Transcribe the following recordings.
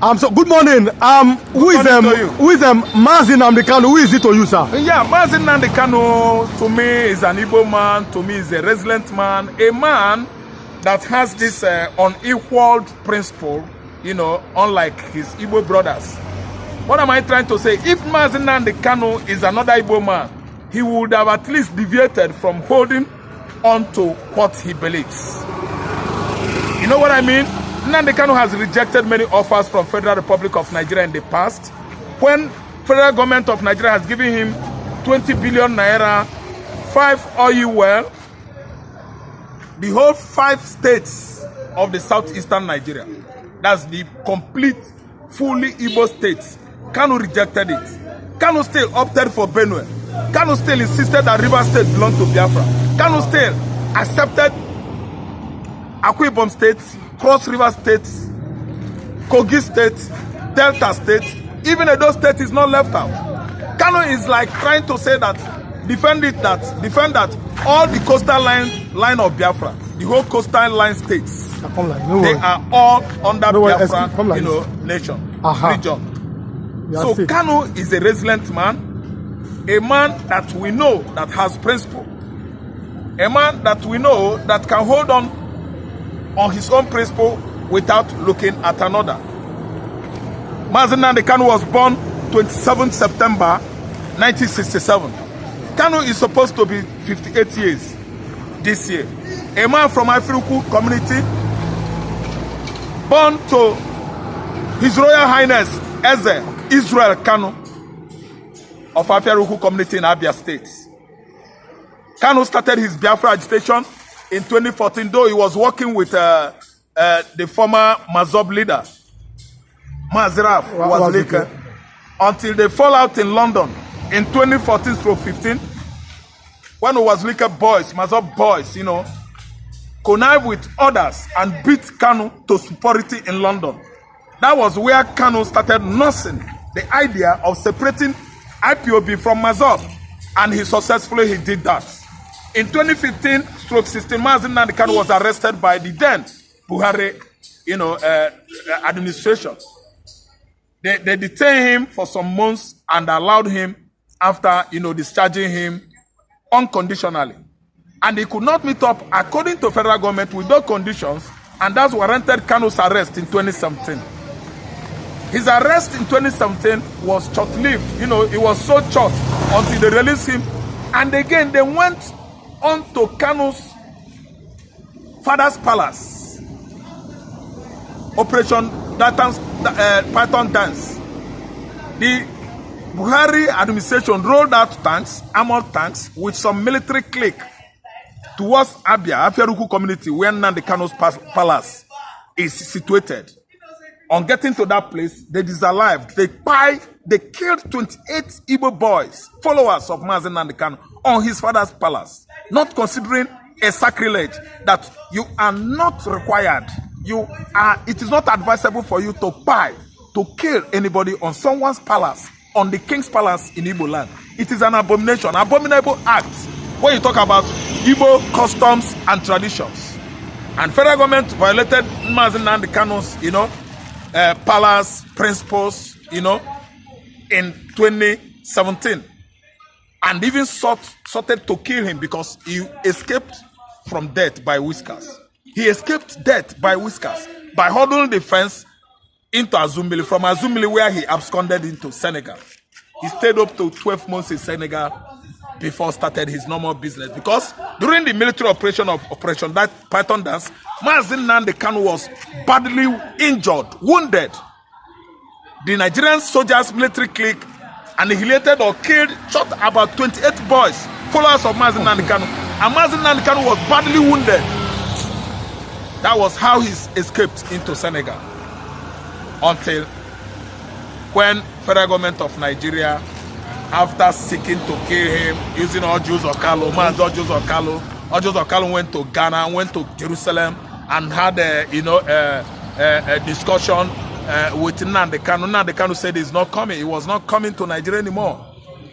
So good morning. Who is Mazi Nnamdi Kanu? Who is it to you, sir? Yeah, Mazi Nnamdi Kanu to me is an Igbo man. To me is a resilient man, a man that has this unequaled principle. You know, unlike his Igbo brothers. What am I trying to say? If Mazi Nnamdi Kanu is another Igbo man, he would have at least deviated from holding on to what he believes. You know what I mean? Nnamdi Kanu has rejected many offers from Federal Republic of Nigeria in the past. When Federal Government of Nigeria has given him 20 billion naira, 5 oil well, the whole 5 states of the southeastern Nigeria, that's the complete, fully Igbo states, Kanu rejected it. Kanu still opted for Benue. Kanu still insisted that River State belonged to Biafra. Kanu still accepted Akwa Ibom State, Cross River State, Kogi State, Delta State, even Edo State is not left out. Kanu is like trying to say that, defend that all the coastal line of Biafra, the whole coastal line states, they are all under Biafra, nation, region. So Kanu is a resilient man, a man that we know that has principle, a man that we know that can hold on his own principle without looking at another. Mazi Nnamdi Kanu was born 27 September 1967. Kanu is supposed to be 58 years this year. A man from African community, born to His Royal Highness Eze Israel Kanu of African community in Abia State. Kanu started his Biafra agitation in 2014, though he was working with the former Mazob leader, Maziraf Wazirika, until they fall out in London in 2014-15, when Wazirika boys, Mazob boys, connived with others and beat Kanu to superiority in London. That was where Kanu started nursing the idea of separating IPOB from Mazob, and he successfully did that. In 2015-16, Mazi Nnamdi Kanu was arrested by the then Buhari, administration. They detained him for some months and allowed him, after discharging him unconditionally, and he could not meet up according to federal government with those conditions, and that's warranted Kanu's arrest in 2017. His arrest in 2017 was short-lived. It was so short until they released him, and again they went on to Kanu's father's palace, Operation Python Dance. The Buhari administration rolled out tanks, armored tanks, with some military clique towards Abia, Afiaruku community, where Nnamdi Kanu's palace is situated. On getting to that place, they disallowed, they killed 28 Igbo boys, followers of Mazi Nnamdi Kanu, on his father's palace, not considering a sacrilege that you are not required. It is not advisable for you to kill anybody on someone's palace, on the king's palace in Igbo land. It is an abomination, abominable act when you talk about Igbo customs and traditions. And federal government violated Mazi Nnamdi Kanu's, palace principles, in 2017, and even sought to kill him because he escaped from death by whiskers. He escaped death by whiskers by hurdling the fence into Azumbili, from Azumbili where he absconded into Senegal. He stayed up to 12 months in Senegal before started his normal business, because during the military operation of Operation Python Dance, Mazi Nnamdi Kanu was badly injured, wounded. The Nigerian soldiers' military clique annihilated or shot about 28 boys, followers of Mazi Nnamdi Kanu, and Mazi Nnamdi Kanu was badly wounded. That was how he escaped into Senegal, until when federal government of Nigeria, after seeking to kill him using Ojus Okalo, Ojus Okalo went to Ghana, went to Jerusalem, and had a discussion with Nnamdi Kanu. Nnamdi Kanu said he's not coming. He was not coming to Nigeria anymore,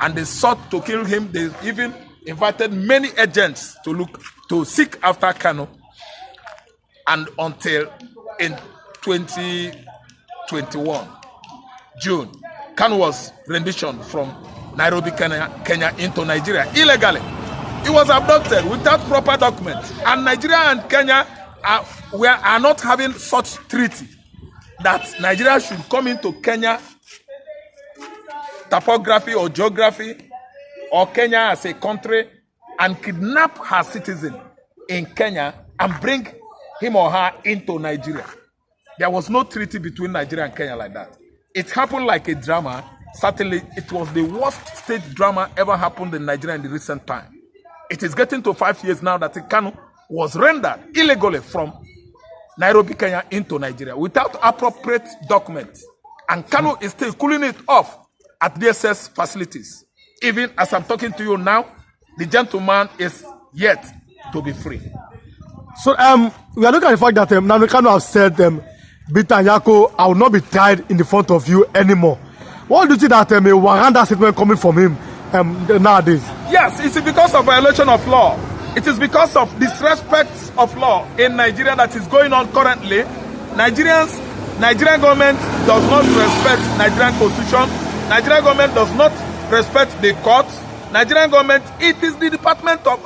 and they sought to kill him. They even invited many agents to seek after Kanu, and until in 2012 21 June, Kanu was renditioned from Nairobi, Kenya into Nigeria illegally. He was abducted without proper documents, and Nigeria and Kenya are not having such treaty that Nigeria should come into Kenya topography or geography or Kenya as a country and kidnap her citizen in Kenya and bring him or her into Nigeria. There was no treaty between Nigeria and Kenya like that. It happened like a drama. Certainly, it was the worst state drama ever happened in Nigeria in the recent time. It is getting to 5 years now that Kanu was rendered illegally from Nairobi, Kenya into Nigeria without appropriate documents. And Kanu is still cooling it off at DSS facilities. Even as I'm talking to you now, the gentleman is yet to be free. So we are looking at the fact that Nnamdi Kanu has said, BINTA and NYAKO, I will not be tried in the front of you anymore. What do you think that a warrant statement coming from him nowadays? Yes, it's because of violation of law. It is because of disrespect of law in Nigeria that is going on currently. Nigerian government does not respect Nigerian constitution. Nigerian government does not respect the courts. Nigerian government, it is the department of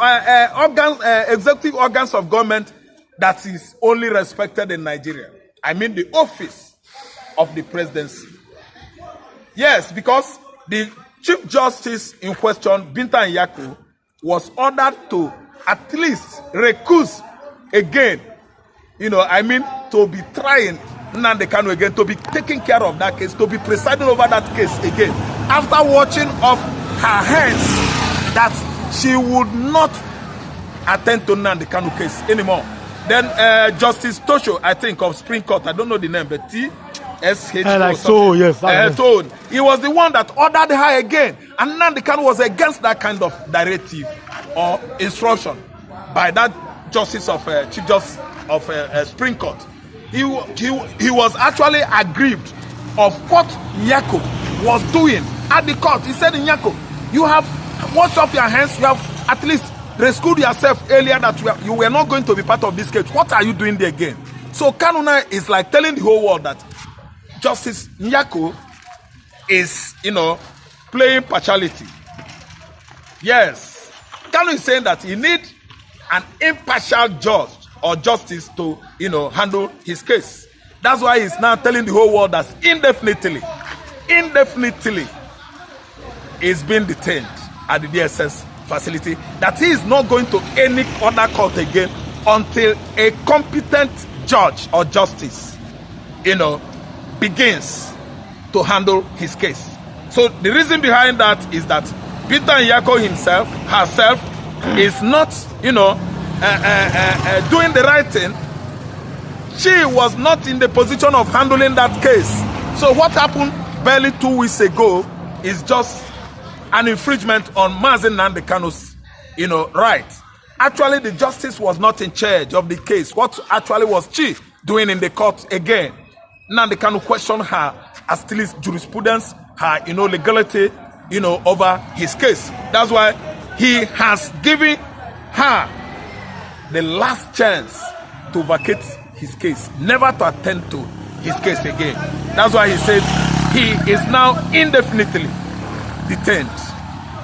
executive organs of government that is only respected in Nigeria. I mean the office of the presidency. Yes, because the Chief Justice in question, BINTA and NYAKO, was ordered to at least recuse again. You know, I mean, to be trying Nnamdi Kanu again, to be taking care of that case, to be presiding over that case again. After watching off her hands that she would not attend to Nnamdi Kanu case anymore. Then Justice Tosho, I think, of Supreme Court, I don't know the name, but TSH. Like so, yes. Told. He was the one that ordered her again. And Nnamdi Kanu was against that kind of directive or instruction by that Justice of Chief Justice of Supreme Court. He was actually aggrieved of what NYAKO was doing at the court. He said, NYAKO, you have washed off your hands, you have at least rescued yourself earlier that you were not going to be part of this case. What are you doing there again? So Kanu is like telling the whole world that Justice NYAKO is, you know, playing partiality. Yes. Kanu is saying that he needs an impartial judge or justice to, you know, handle his case. That's why he's now telling the whole world that indefinitely is being detained at the DSS facility, that he is not going to any other court again until a competent judge or justice, you know, begins to handle his case. So the reason behind that is that BINTA and NYAKO herself is not, you know, doing the right thing. She was not in the position of handling that case. So what happened barely 2 weeks ago is just an infringement on Nnamdi Kanu's, you know, right. Actually, the justice was not in charge of the case. What actually was she doing in the court again? Nnamdi Kanu questioned her as to his jurisprudence, her, you know, legality, you know, over his case. That's why he has given her the last chance to vacate his case, never to attend to his case again. That's why he said he is now indefinitely detained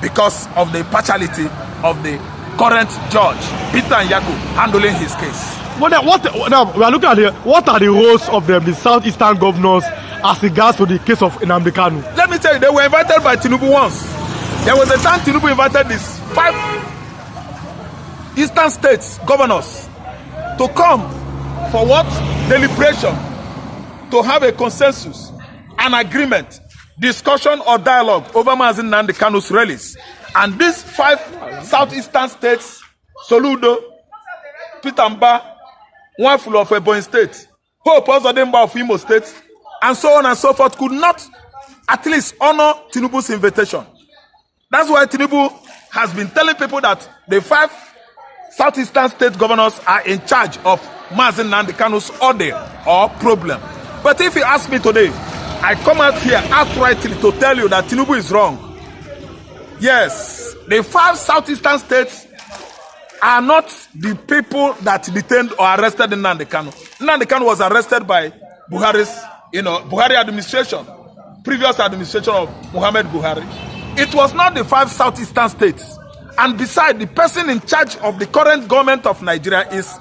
because of the partiality of the current judge, BINTA and NYAKO, handling his case. Now we are looking at what are the roles of the southeastern governors as regards to the case of Nnamdi Kanu? Let me tell you, they were invited by TINUBU once. There was a time TINUBU invited these 5 eastern states governors to come for what? Deliberation, to have a consensus, an agreement, discussion or dialogue over Nnamdi Kanu's release. And these 5 southeastern states, Soludo, Pitamba, Nwafulu of Ebonyi State, Hope Ozodimba of Imo State, and so on and so forth, could not at least honor TINUBU's invitation. That's why TINUBU has been telling people that the 5 southeastern state governors are in charge of Nnamdi Kanu's order or problem. But if you ask me today, I come out here outrightly to tell you that TINUBU is wrong. Yes, the 5 southeastern states are not the people that detained or arrested Nnamdi Kanu. Nnamdi Kanu was arrested by Buhari's Buhari administration, previous administration of Muhammad Buhari. It was not the 5 southeastern states. And besides, the person in charge of the current government of Nigeria is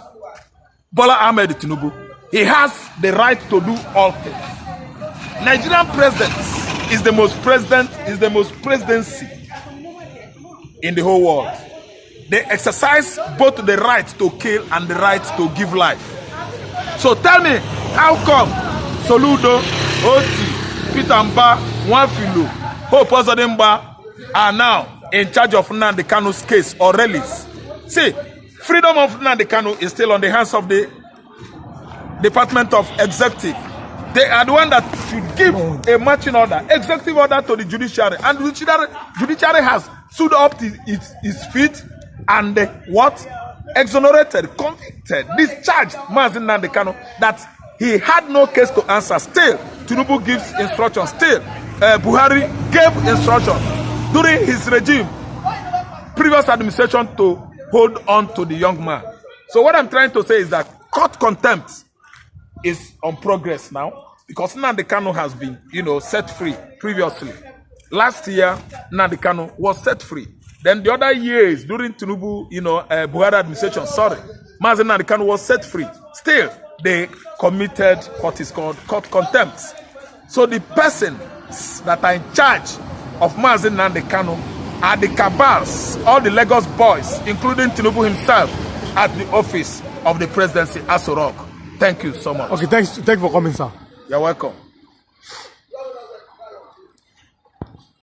Bola Ahmed Tinubu. He has the right to do all things. Nigerian president is the most presidency in the whole world. They exercise both the right to kill and the right to give life. So tell me, how come Soludo, Oti, Peter Mba, Nwafilu, Hope Ozodimba are now in charge of Nnamdi Kanu's case or release? See, freedom of Nnamdi Kanu is still on the hands of the Department of Executive. They are the one that should give a marching order, executive order to the judiciary. And the judiciary has stood up to its feet and exonerated, convicted, discharged Mazi Nnamdi Kanu that he had no case to answer. Still, Tinubu gives instructions. Still, Buhari gave instructions during his regime, previous administration, to hold on to the young man. So what I'm trying to say is that court contempt is on progress now because Nnamdi Kanu has been, set free previously. Last year, Nnamdi Kanu was set free. Then the other years during Tinubu, Buhari administration, Mazi Nnamdi Kanu was set free. Still, they committed what is called court contempt. So the persons that are in charge of Mazi Nnamdi Kanu are the cabals, all the Lagos boys, including Tinubu himself, at the office of the presidency, Aso Rock. Thank you so much. Okay, thank you for coming, sir. You're welcome.